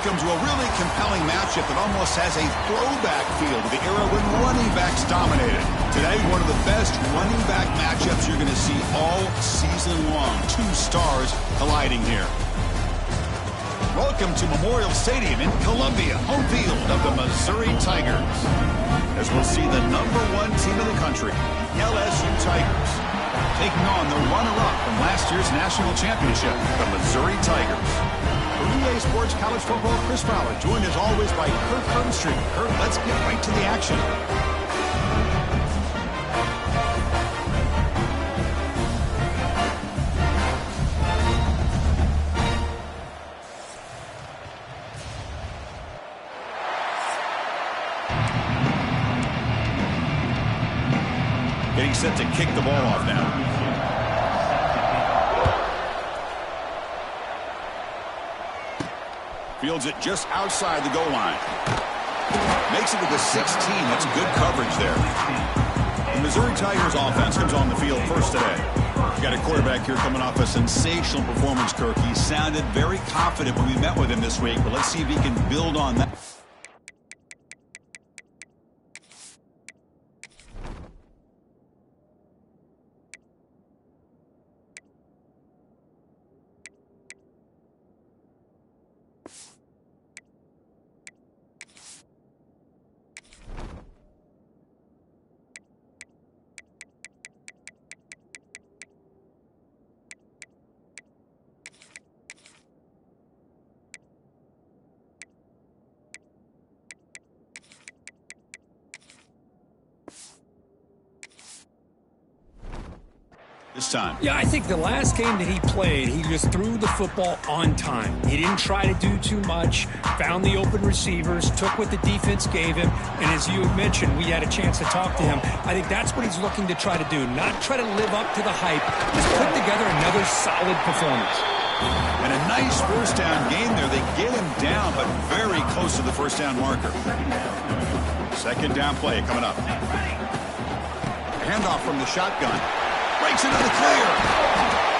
welcome to a really compelling matchup that almost has a throwback feel to the era when running backs dominated. Today, one of the best running back matchups you're going to see all season long. Two stars colliding here. Welcome to Memorial Stadium in Columbia, home field of the Missouri Tigers. As we'll see the #1 team in the country, the LSU Tigers, taking on the runner-up from last year's national championship, the Missouri Tigers. For Relay Sports College Football, Chris Fowler, joined as always by Kurt Hermstreet. Kurt, let's get right to the action. Getting set to kick the ball off now. Fields it just outside the goal line. Makes it to the 16. That's good coverage there. The Missouri Tigers offense comes on the field first today. We've got a quarterback here coming off a sensational performance, Kirk. He sounded very confident when we met with him this week, but let's see if he can build on that. This time. Yeah, I think the last game that he played, he just threw the football on time. He didn't try to do too much, found the open receivers, took what the defense gave him, and as you mentioned, we had a chance to talk to him. I think that's what he's looking to try to do, not try to live up to the hype, just put together another solid performance. And a nice first down game there. They get him down, but very close to the first down marker. Second down play coming up. Handoff from the shotgun. Breaks into the clear.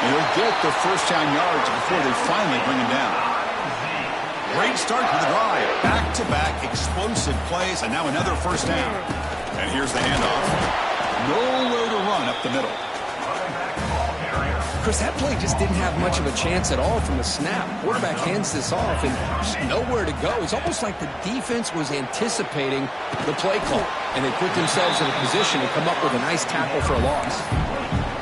And he'll get the first down yards before they finally bring him down. Great start to the drive. Back-to-back explosive plays, and now another first down. And here's the handoff. Nowhere to run up the middle. Chris, that play just didn't have much of a chance at all from the snap. Quarterback hands this off and just nowhere to go. It's almost like the defense was anticipating the play call, and they put themselves in a position to come up with a nice tackle for a loss.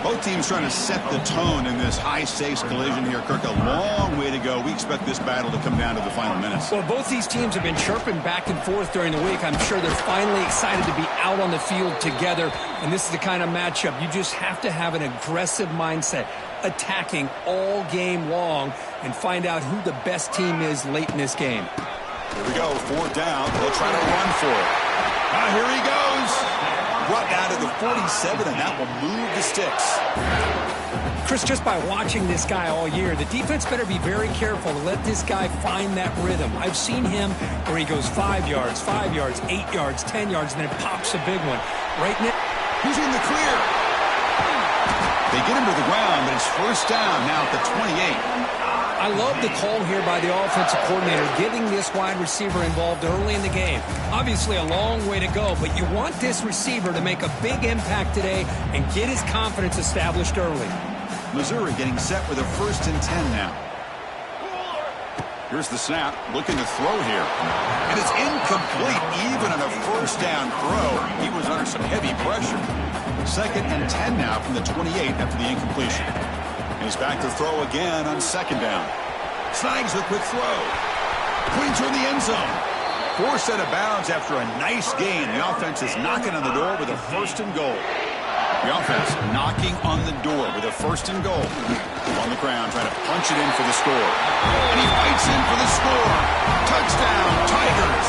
Both teams trying to set the tone in this high-stakes collision here. Kirk, a long way to go. We expect this battle to come down to the final minutes. Well, both these teams have been chirping back and forth during the week. I'm sure they're finally excited to be out on the field together, and this is the kind of matchup you just have to have an aggressive mindset, attacking all game long, and find out who the best team is late in this game. Here we go, fourth down. They'll try to run for it. Here he goes. Brought down to the 47, and that will move the sticks. Chris, just by watching this guy all year, the defense better be very careful to let this guy find that rhythm. I've seen him where he goes 5 yards, 8 yards, 10 yards, and then pops a big one. Right in it. He's in the clear. They get him to the ground, but it's first down now at the 28. I love the call here by the offensive coordinator, getting this wide receiver involved early in the game. Obviously a long way to go, but you want this receiver to make a big impact today and get his confidence established early. Missouri getting set with a 1st and 10 now. Here's the snap, looking to throw here. And it's incomplete, even on a first down throw. He was under some heavy pressure. 2nd and 10 now from the 28 after the incompletion. He's back to throw again on 2nd down. Snags the quick throw. Pointer in the end zone. Forced out of bounds after a nice gain. The offense is knocking on the door with a 1st and goal. The offense knocking on the door with a 1st and goal. On the ground, trying to punch it in for the score. And he fights in for the score. Touchdown, Tigers.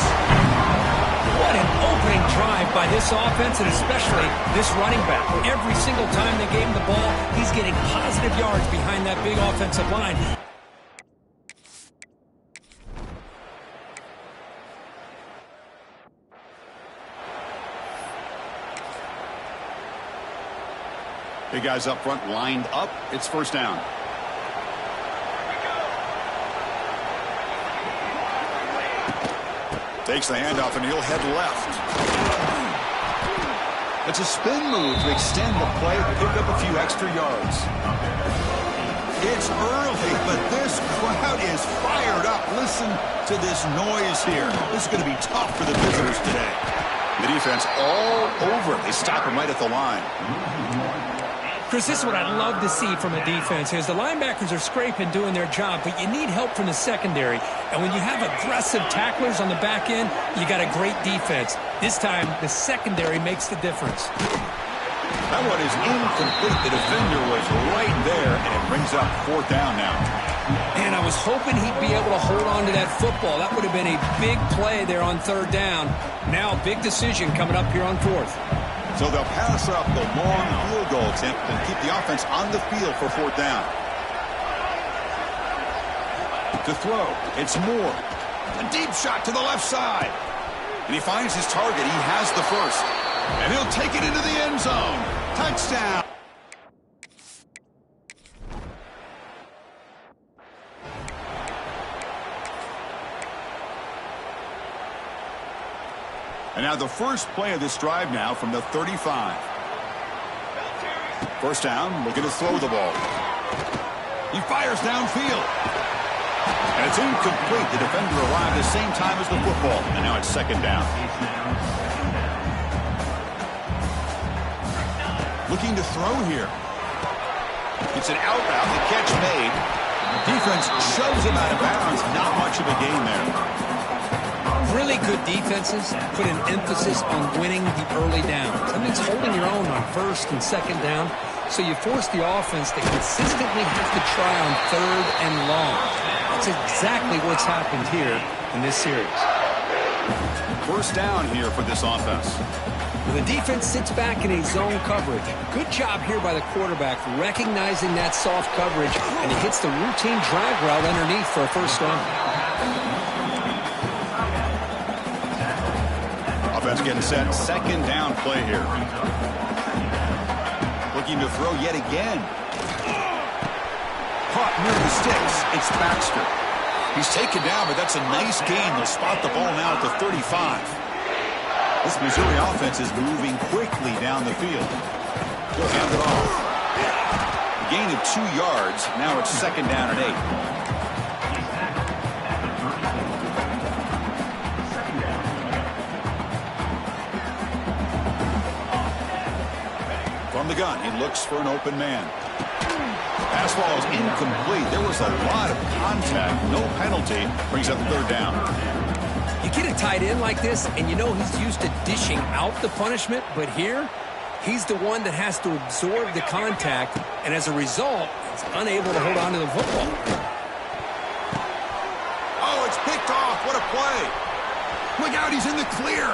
What an opening drive by this offense, and especially this running back. Every single time they gave him the ball, he's getting positive yards behind that big offensive line. Big guys up front lined up. It's first down. Takes the handoff, and he'll head left. It's a spin move to extend the play, pick up a few extra yards. It's early, but this crowd is fired up. Listen to this noise here. This is going to be tough for the visitors today. The defense all over. They stop him right at the line. Chris, this is what I'd love to see from a defense is the linebackers are scraping, doing their job, but you need help from the secondary. And when you have aggressive tacklers on the back end, you got a great defense. This time, the secondary makes the difference. That one is incomplete. The defender was right there, and it brings up 4th down now. And I was hoping he'd be able to hold on to that football. That would have been a big play there on 3rd down. Now a big decision coming up here on 4th. So they'll pass up the long field goal attempt and keep the offense on the field for 4th down. To throw, it's Moore. A deep shot to the left side. And he finds his target. He has the first. And he'll take it into the end zone. Touchdown. And now the first play of this drive now from the 35. 1st down, looking to throw the ball. He fires downfield. And it's incomplete. The defender arrived the same time as the football. And now it's 2nd down. Looking to throw here. It's an out route. The catch made. Defense shoves him out of bounds. Not much of a gain there. Really good defenses put an emphasis on winning the early downs. That means holding your own on 1st and 2nd down. So you force the offense to consistently have to try on 3rd and long. That's exactly what's happened here in this series. 1st down here for this offense. The defense sits back in a zone coverage. Good job here by the quarterback recognizing that soft coverage, and he hits the routine drag route underneath for a 1st down. Offense getting set. 2nd down play here. Looking to throw yet again. Caught near the sticks. It's Baxter. He's taken down, but that's a nice gain. They'll spot the ball now at the 35. This Missouri offense is moving quickly down the field. He'll hand it off. A gain of 2 yards. Now it's 2nd down and 8. From the gun, he looks for an open man. Pass ball is incomplete. There was a lot of contact. No penalty. Brings up 3rd down. You get a tight end like this, and you know he's used to dishing out the punishment, but here, he's the one that has to absorb the contact, and as a result, he's unable to hold on to the football. Oh, it's picked off. What a play. Look out, he's in the clear.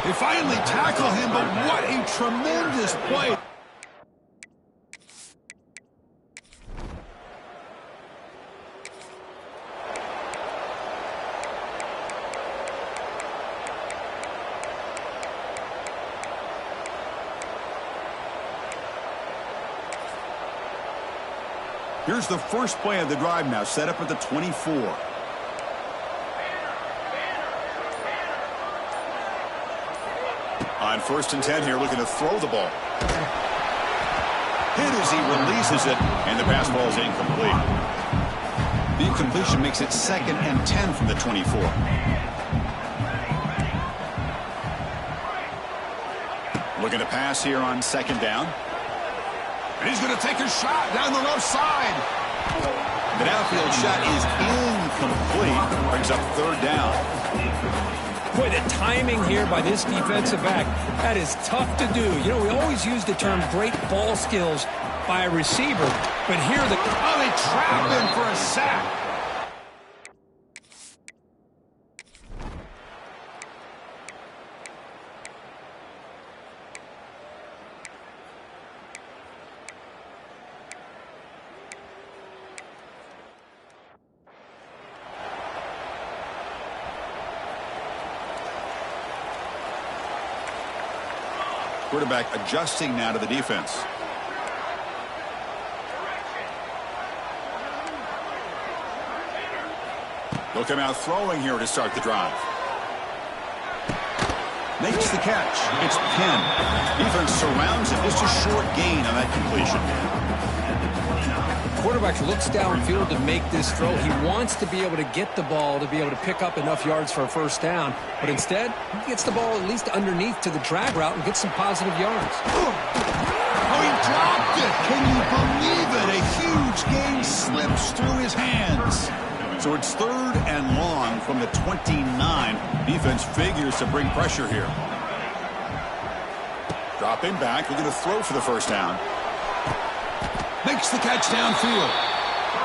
They finally tackle him, but what a tremendous play. Here's the first play of the drive now, set up at the 24. On 1st and 10 here, looking to throw the ball. Hit as he releases it, and the pass ball is incomplete. The incompletion makes it 2nd and 10 from the 24. Looking to pass here on 2nd down. And he's going to take a shot down the left side. The downfield shot is incomplete. Brings up 3rd down. Boy, the timing here by this defensive back, that is tough to do. You know, we always use the term great ball skills by a receiver, but here they trap him for a sack. Quarterback adjusting now to the defense. They'll come out throwing here to start the drive. Makes the catch. It's Penn. Defense surrounds him. Just a short gain on that completion. Quarterback looks downfield to make this throw. He wants to be able to get the ball to be able to pick up enough yards for a first down. But instead, he gets the ball at least underneath to the drag route and gets some positive yards. Oh, he dropped it. Can you believe it? A huge gain slips through his hands. So it's 3rd and long from the 29. Defense figures to bring pressure here. Dropping back. We're going to throw for the first down. Makes the catch downfield.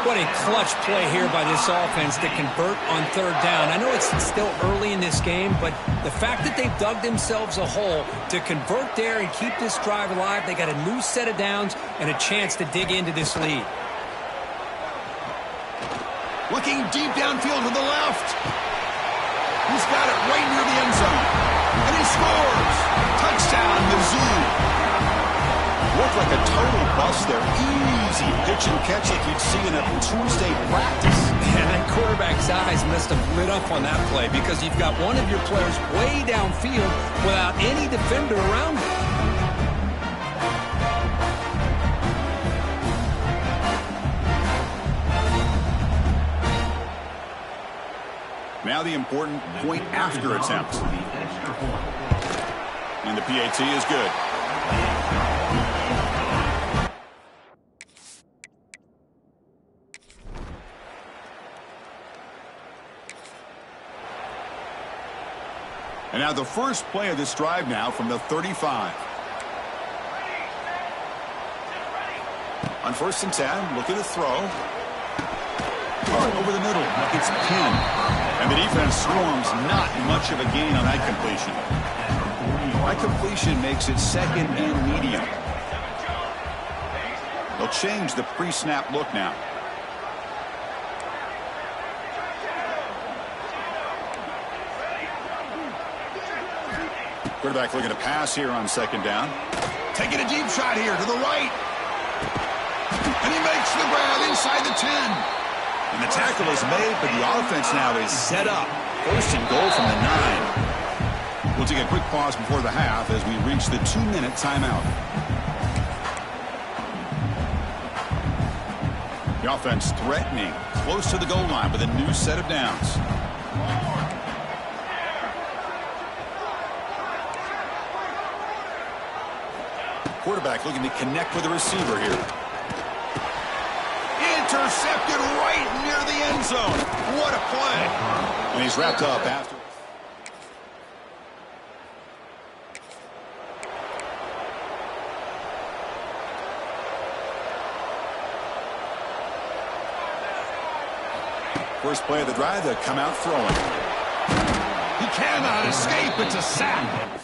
What a clutch play here by this offense to convert on 3rd down. I know it's still early in this game, but the fact that they've dug themselves a hole to convert there and keep this drive alive, they got a new set of downs and a chance to dig into this lead. Looking deep downfield to the left. He's got it right near the end zone. And he scores. Touchdown, Mizzou. Looked like a total bust there. Easy pitch and catch like you'd see in a Tuesday practice. And that quarterback's eyes must have lit up on that play because you've got one of your players way downfield without any defender around him. Now the important point after attempt. And the PAT is good. And now the first play of this drive now from the 35. On 1st and 10, looking to throw. Over the middle, it's Penn. And the defense swarms, not much of a gain on that completion. That completion makes it 2nd and medium. They'll change the pre-snap look now. Quarterback looking to pass here on 2nd down. Taking a deep shot here to the right. And he makes the grab inside the 10. And the tackle is made, but the offense now is set up. 1st and goal from the 9. We'll take a quick pause before the half as we reach the 2-minute timeout. The offense threatening close to the goal line with a new set of downs. Quarterback looking to connect with the receiver here. Intercepted right near the end zone. What a play. And he's wrapped up after. First play of the drive, they come out throwing. He cannot escape. It's a sack.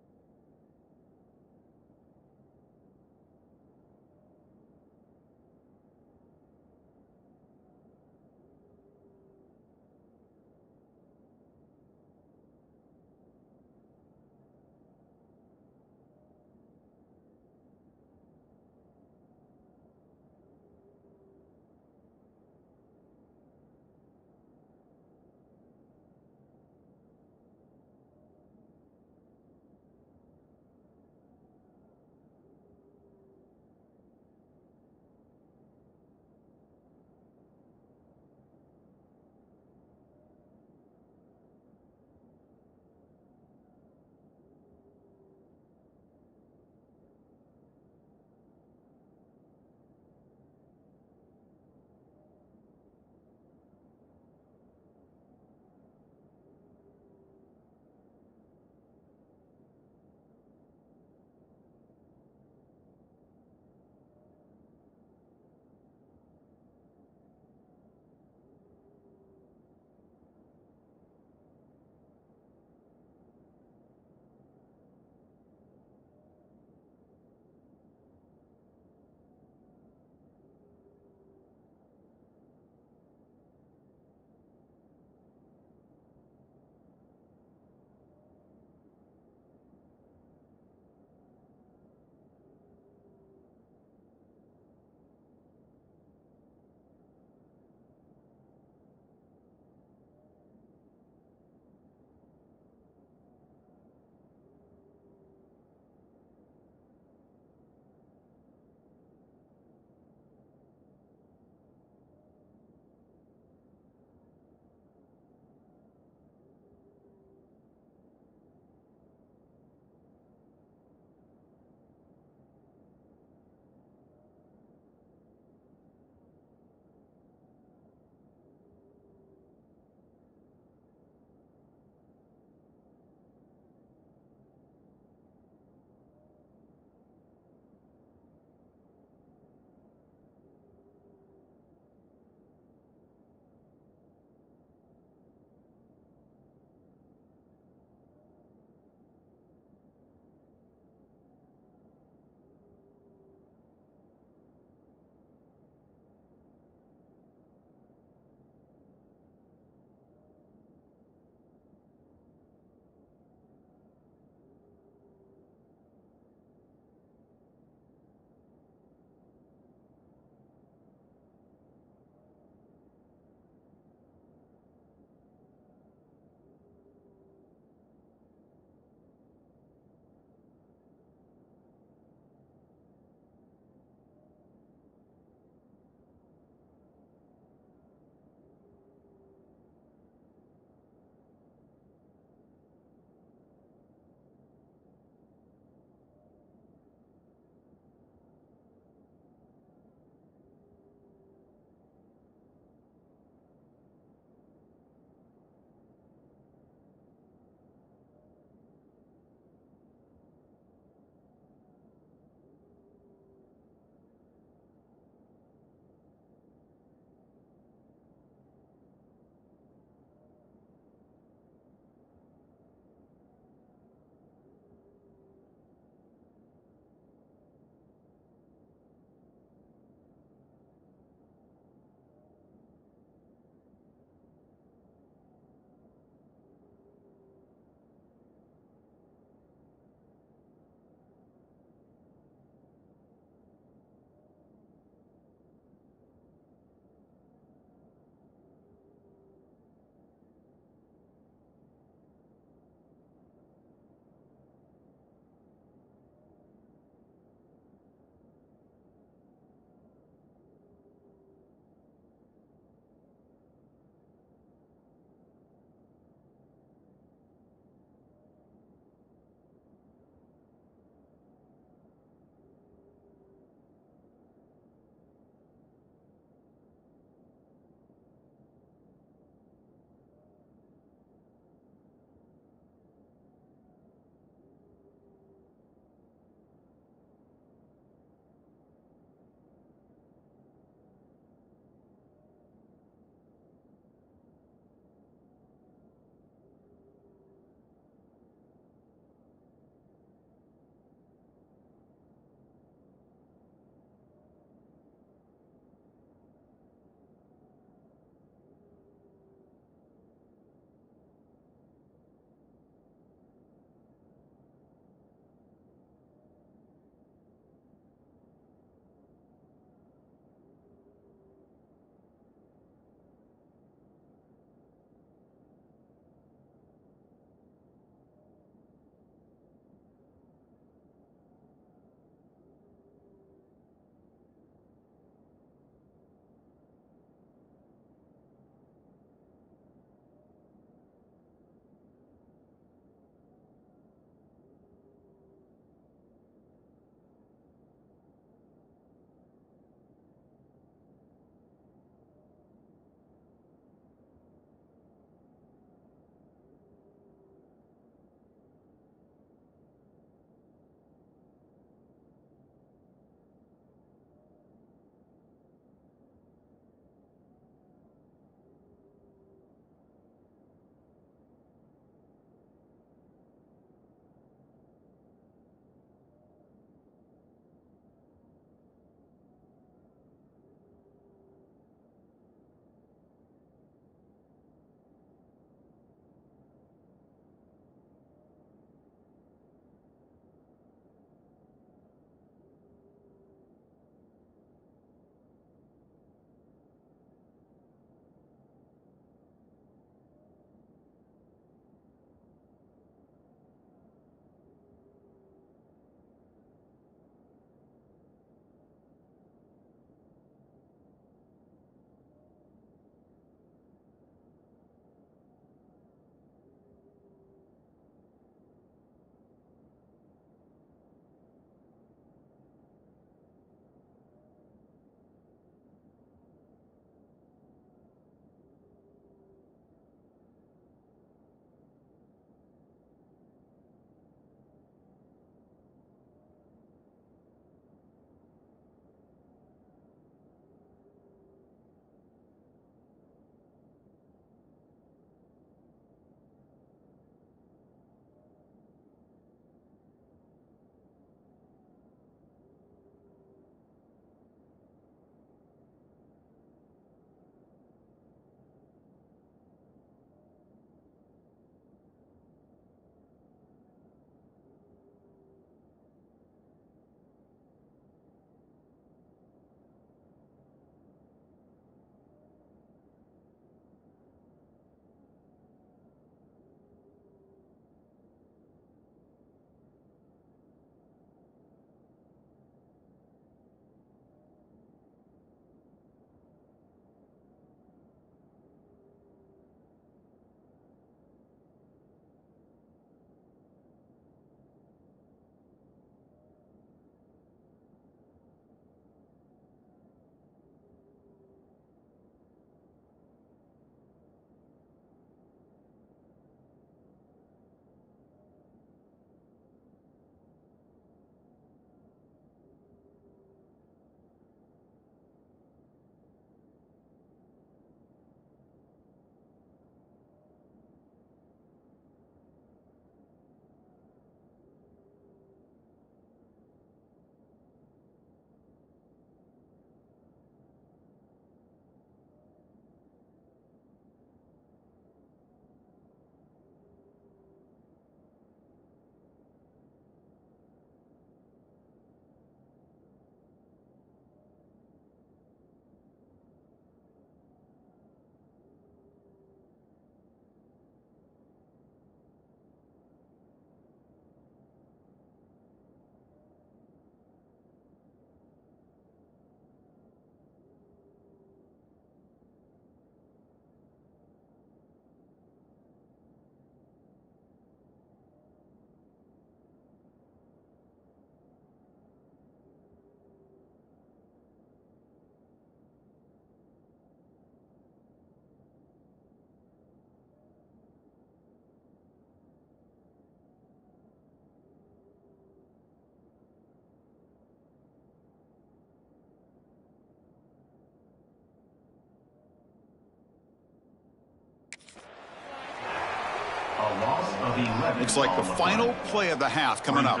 Looks like the final play of the half coming up.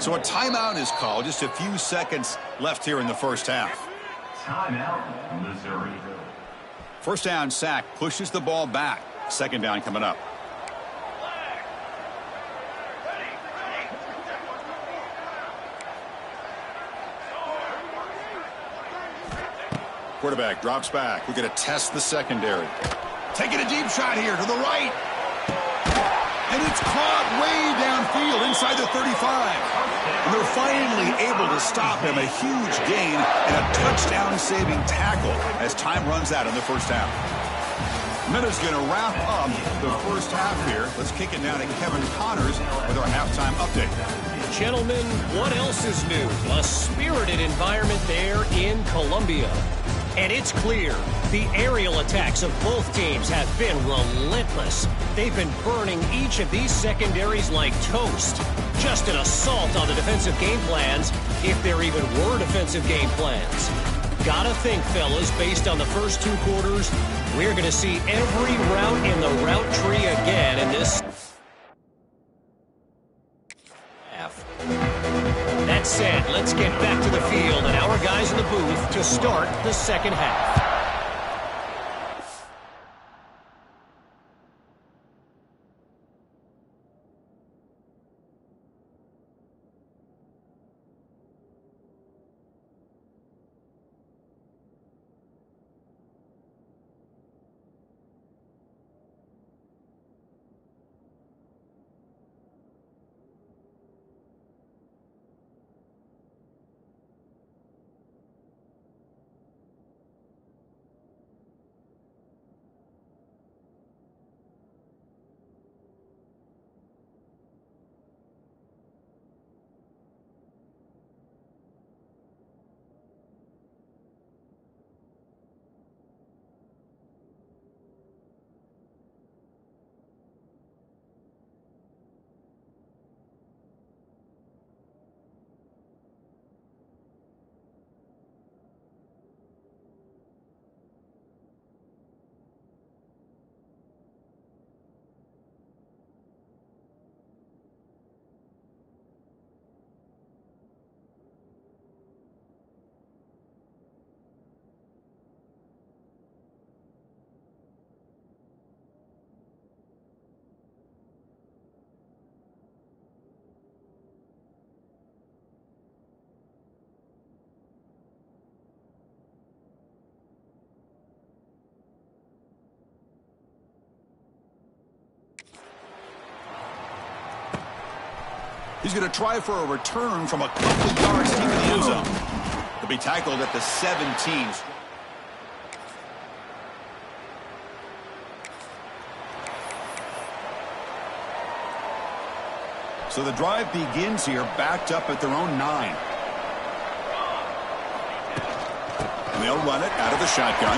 So a timeout is called. Just a few seconds left here in the first half. Timeout, Missouri. First down sack pushes the ball back. Second down coming up. Quarterback drops back. We're going to test the secondary. Taking a deep shot here to the right. And it's caught way downfield inside the 35. And they're finally able to stop him. A huge gain and a touchdown-saving tackle as time runs out in the first half. Minutes going to wrap up the first half here. Let's kick it down to Kevin Connors with our halftime update. Gentlemen, what else is new? A spirited environment there in Columbia. And it's clear, the aerial attacks of both teams have been relentless. They've been burning each of these secondaries like toast. Just an assault on the defensive game plans, if there even were defensive game plans. Gotta think, fellas, based on the first two quarters, we're going to see every route in the route tree again in this half. That said, let's get back to the field and our guys in the booth to start the second half. He's going to try for a return from a couple of yards deep in the end zone. He'll be tackled at the 17. So the drive begins here, backed up at their own 9. And they'll run it out of the shotgun.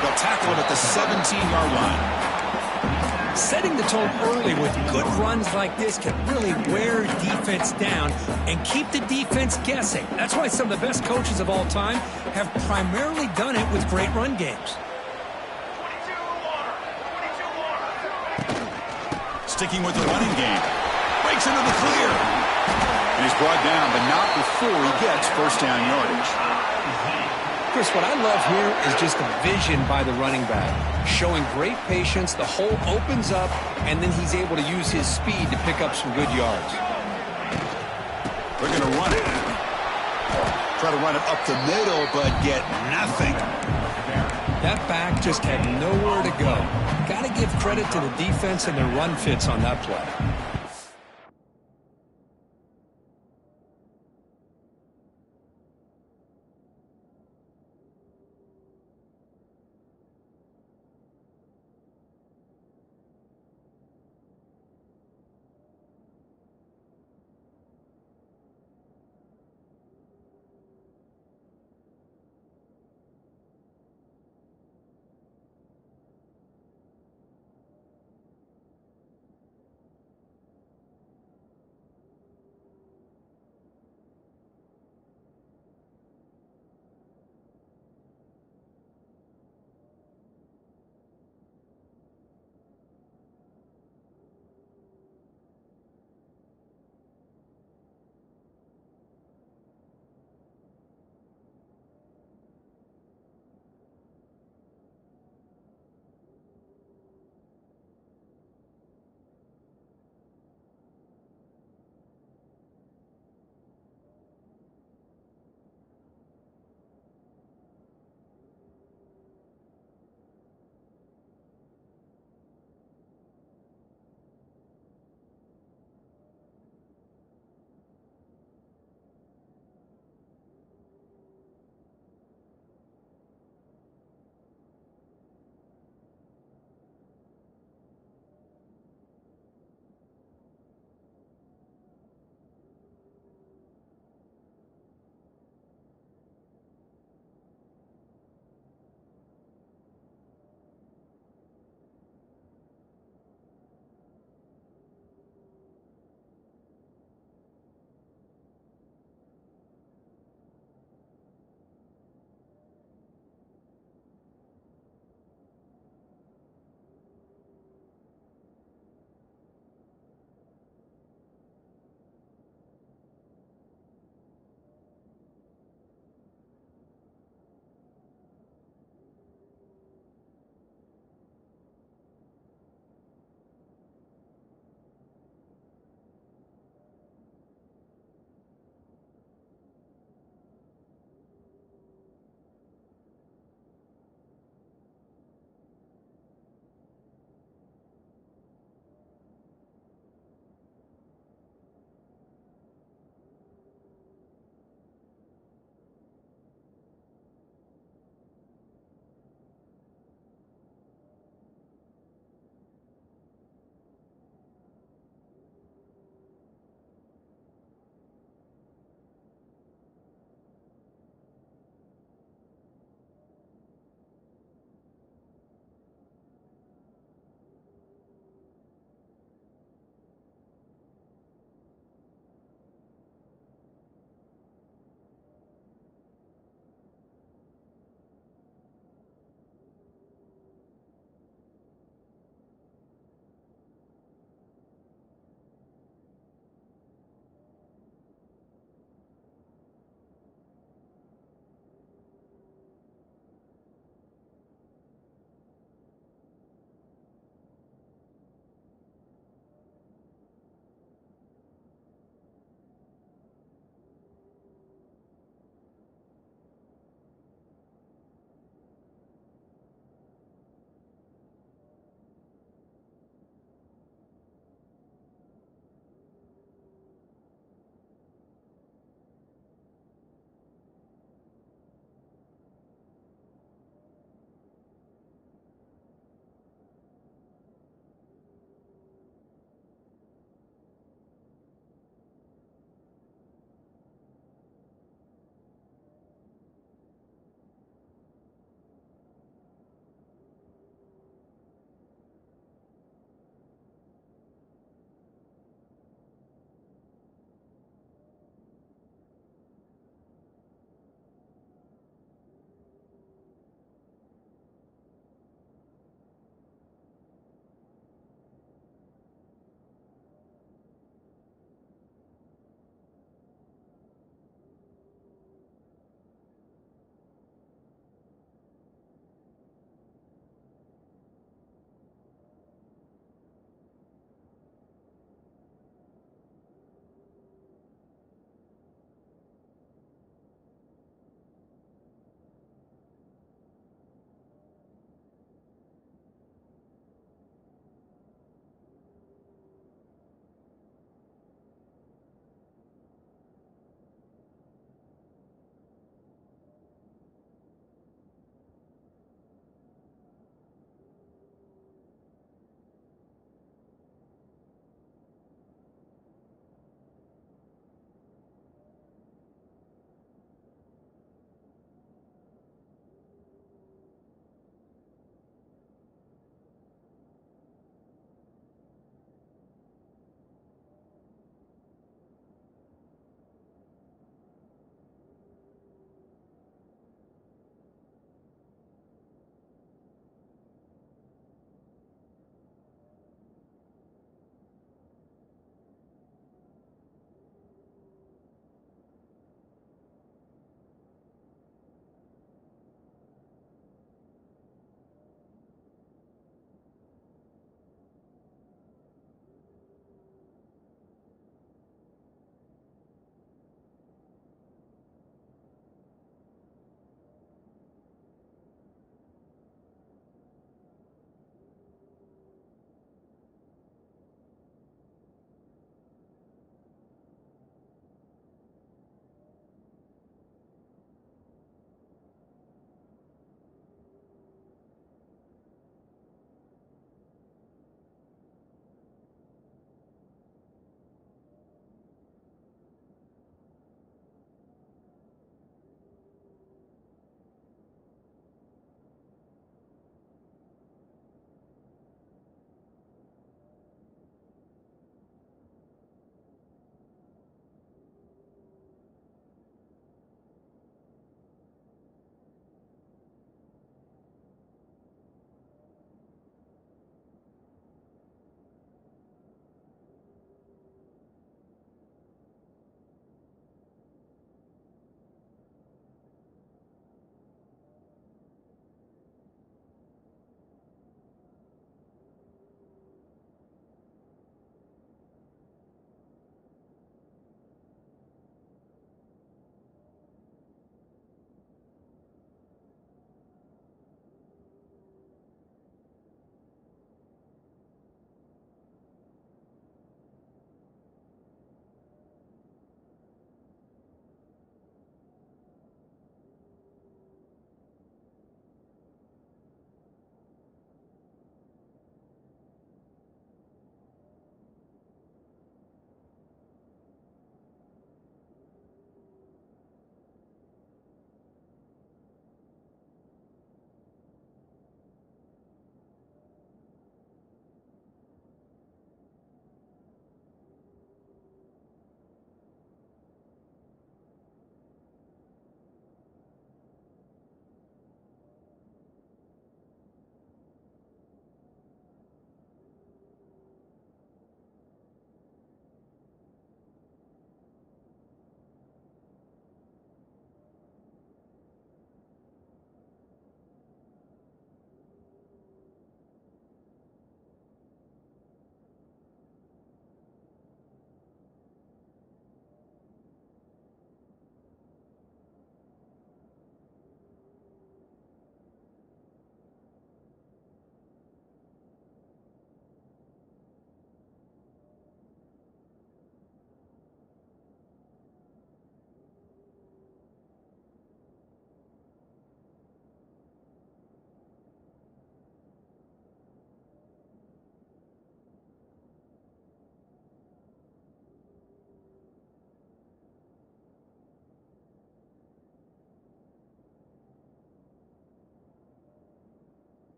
They'll tackle him at the 17-yard line. Setting the tone early with good runs like this can really wear defense down and keep the defense guessing. That's why some of the best coaches of all time have primarily done it with great run games. Sticking with the running game. Breaks into the clear. And he's brought down, but not before he gets first down yardage. Chris, what I love here is just the vision by the running back. Showing great patience, the hole opens up, and then he's able to use his speed to pick up some good yards. They're going to run it. Try to run it up the middle, but get nothing. That back just had nowhere to go. Got to give credit to the defense and their run fits on that play.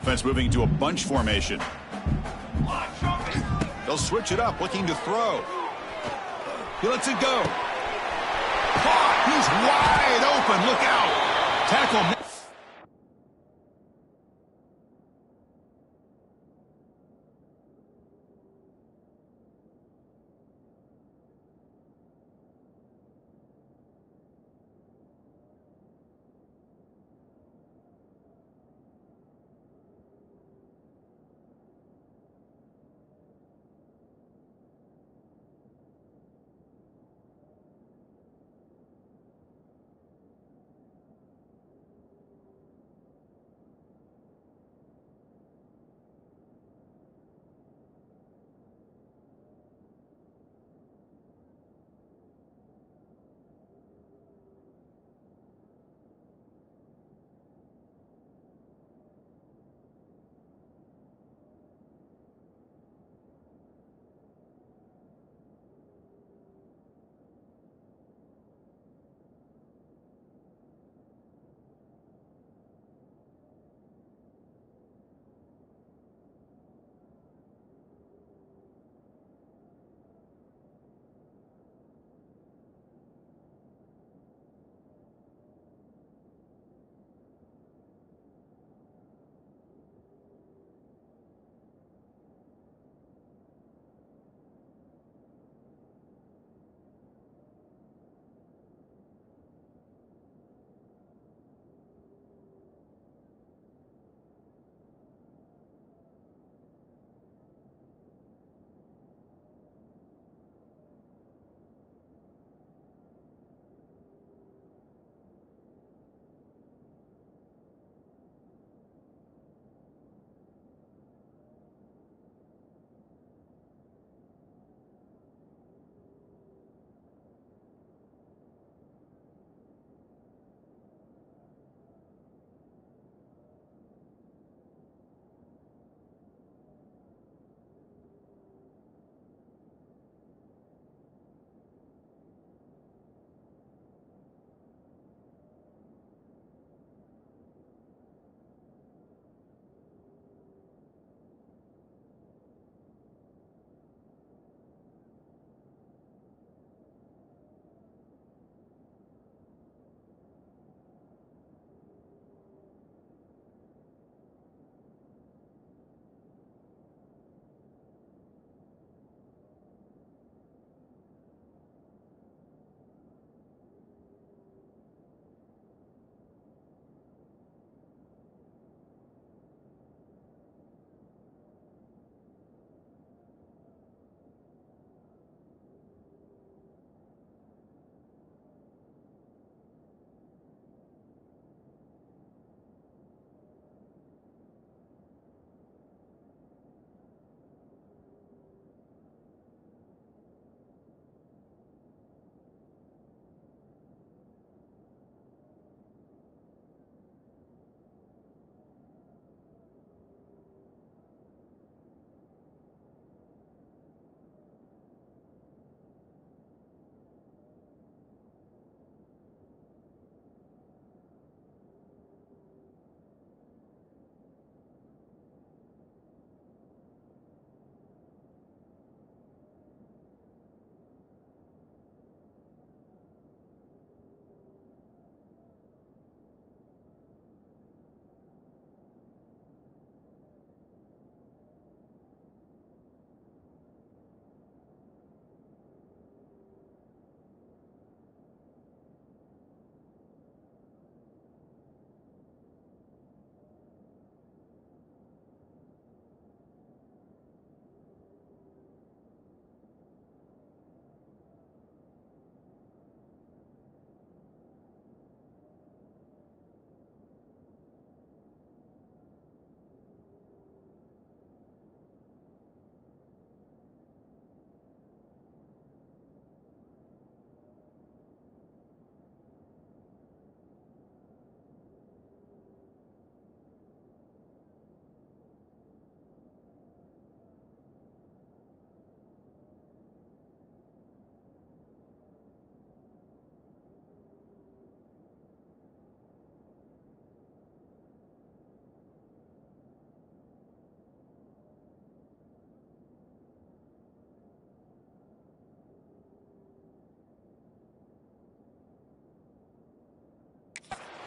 Defense moving into a bunch formation. They'll switch it up, looking to throw. He lets it go. Caught. He's wide open. Look out. Tackle.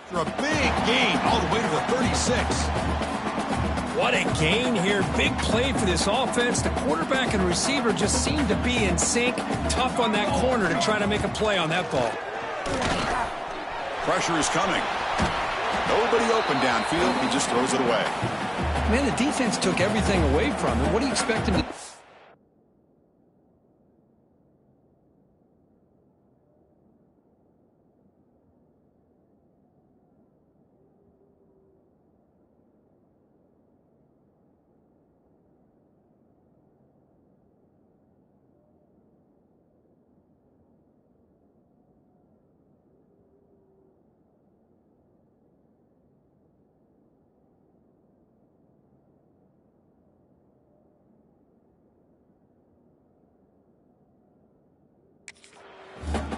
For a big gain all the way to the 36. What a gain here. Big play for this offense. The quarterback and receiver just seem to be in sync. Tough on that corner to try to make a play on that ball. Pressure is coming. Nobody open downfield. He just throws it away. Man, the defense took everything away from him. What do you expect him to do?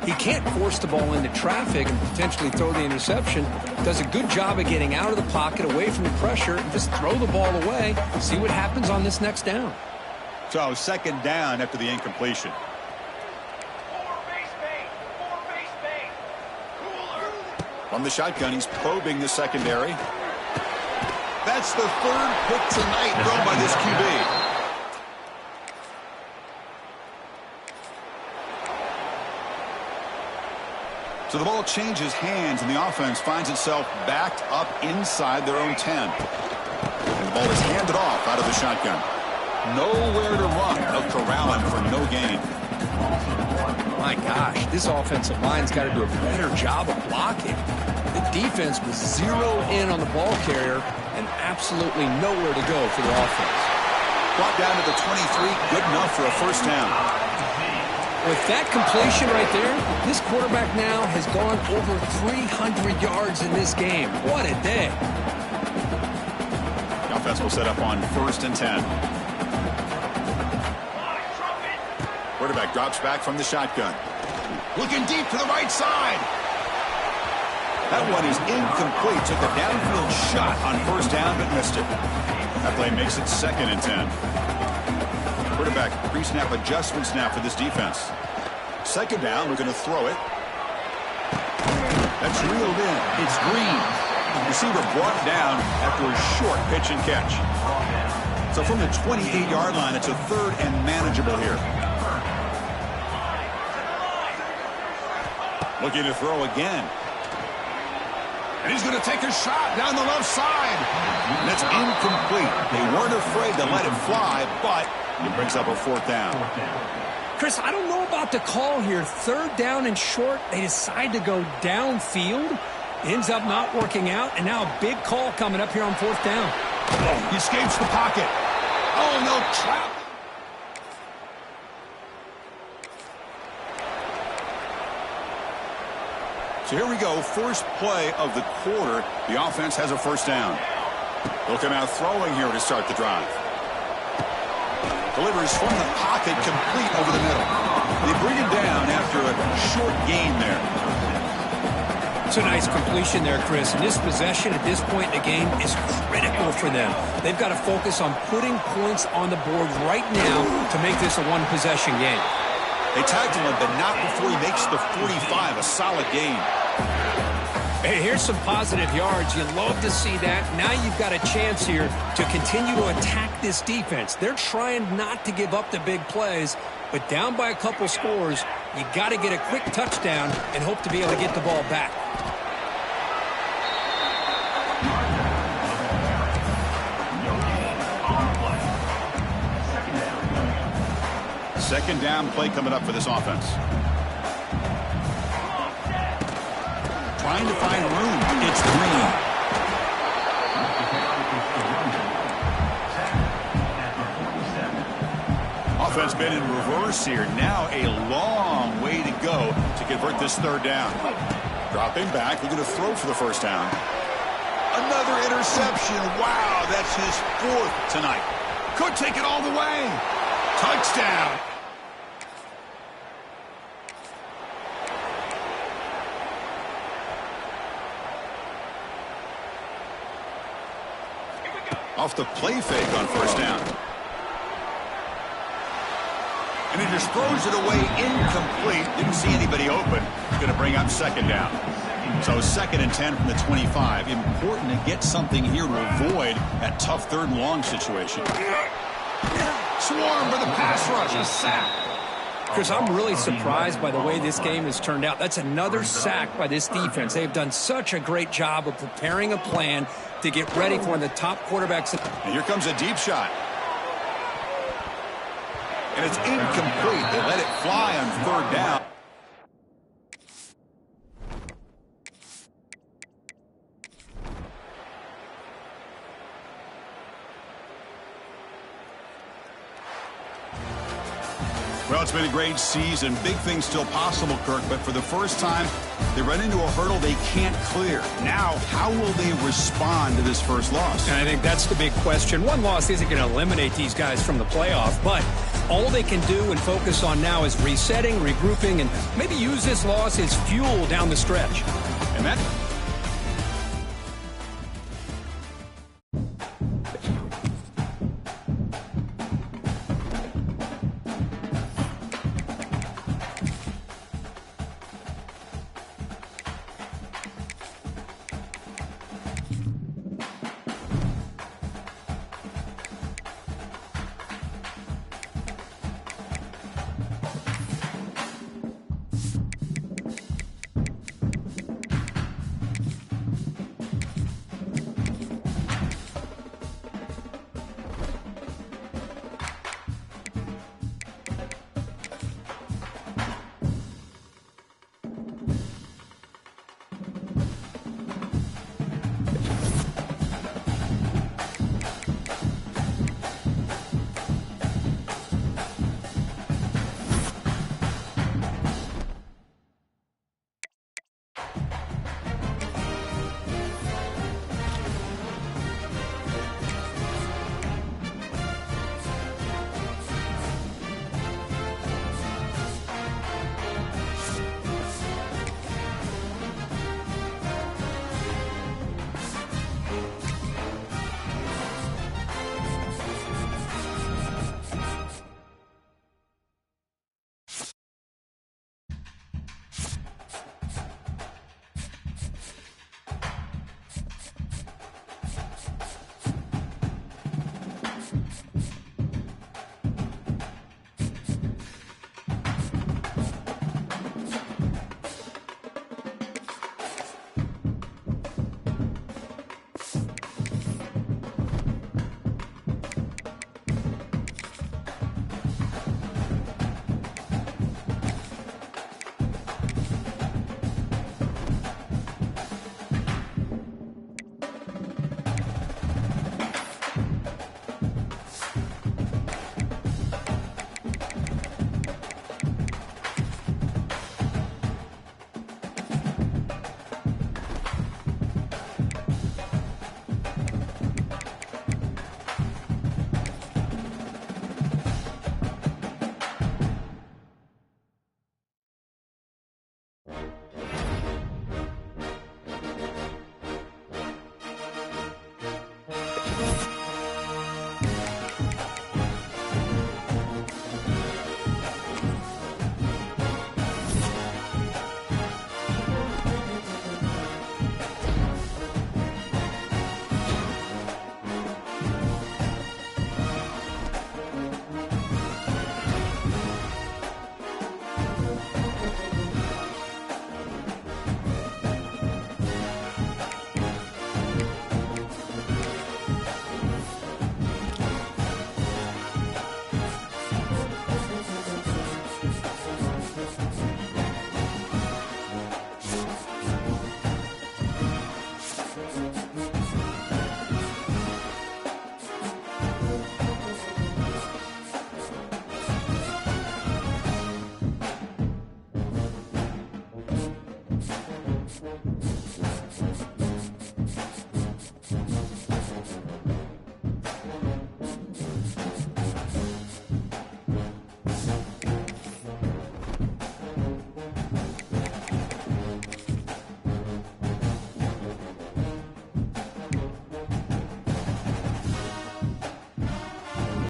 He can't force the ball into traffic and potentially throw the interception. Does a good job of getting out of the pocket, away from the pressure, and just throw the ball away. See what happens on this next down. So second down after the incompletion. From the shotgun, he's probing the secondary. That's the third pick tonight thrown by this QB. So the ball changes hands, and the offense finds itself backed up inside their own 10. And the ball is handed off out of the shotgun. Nowhere to run. They'll corral him for no gain. My gosh, this offensive line's got to do a better job of blocking. The defense was zero in on the ball carrier and absolutely nowhere to go for the offense. Brought down to the 23, good enough for a first down. With that completion right there, this quarterback now has gone over 300 yards in this game. What a day. The offense will set up on 1st and 10. Quarterback drops back from the shotgun. Looking deep to the right side. That one is incomplete. Took a downfield shot on 1st down, but missed it. That play makes it 2nd and 10. Quarterback pre-snap adjustment snap for this defense. 2nd down, we're going to throw it. That's reeled in. It's Green. Receiver brought down after a short pitch and catch. So from the 28-yard line, it's a 3rd and manageable here. Looking to throw again. And he's going to take a shot down the left side. That's incomplete. They weren't afraid to let it fly, but it brings up a 4th down. Chris, I don't know about the call here. 3rd down and short. They decide to go downfield. Ends up not working out. And now a big call coming up here on 4th down. He escapes the pocket. Oh, no, trap. So here we go. First play of the quarter. The offense has a 1st down. They'll come out throwing here to start the drive. Delivers from the pocket, complete over the middle. They bring him down after a short gain there. It's a nice completion there, Chris. And this possession at this point in the game is critical for them. They've got to focus on putting points on the board right now to make this a one-possession game. They tackle him, but not before he makes the 45, a solid gain. Hey, here's some positive yards. You love to see that. Now you've got a chance here to continue to attack this defense. They're trying not to give up the big plays, but down by a couple scores, you got to get a quick touchdown and hope to be able to get the ball back. Second down play coming up for this offense. Trying to find room. It's Green. Offense been in reverse here. Now a long way to go to convert this 3rd down. Dropping back. We're going to throw for the 1st down. Another interception. Wow, that's his 4th tonight. Could take it all the way. Touchdown. Off the play fake on 1st down. And he just throws it away incomplete. Didn't see anybody open. Going to bring up second down. So 2nd and 10 from the 25. Important to get something here to avoid that tough 3rd and long situation. Swarm for the pass rush. A sack. Chris, I'm really surprised by the way this game has turned out. That's another sack by this defense. They've done such a great job of preparing a plan to get ready for one of the top quarterbacks. And here comes a deep shot. And it's incomplete. They let it fly on 3rd down. Well, it's been a great season. Big things still possible, Kirk, but for the first time, they run into a hurdle they can't clear. Now, how will they respond to this first loss? And I think that's the big question. One loss isn't going to eliminate these guys from the playoff, but all they can do and focus on now is resetting, regrouping, and maybe use this loss as fuel down the stretch. And that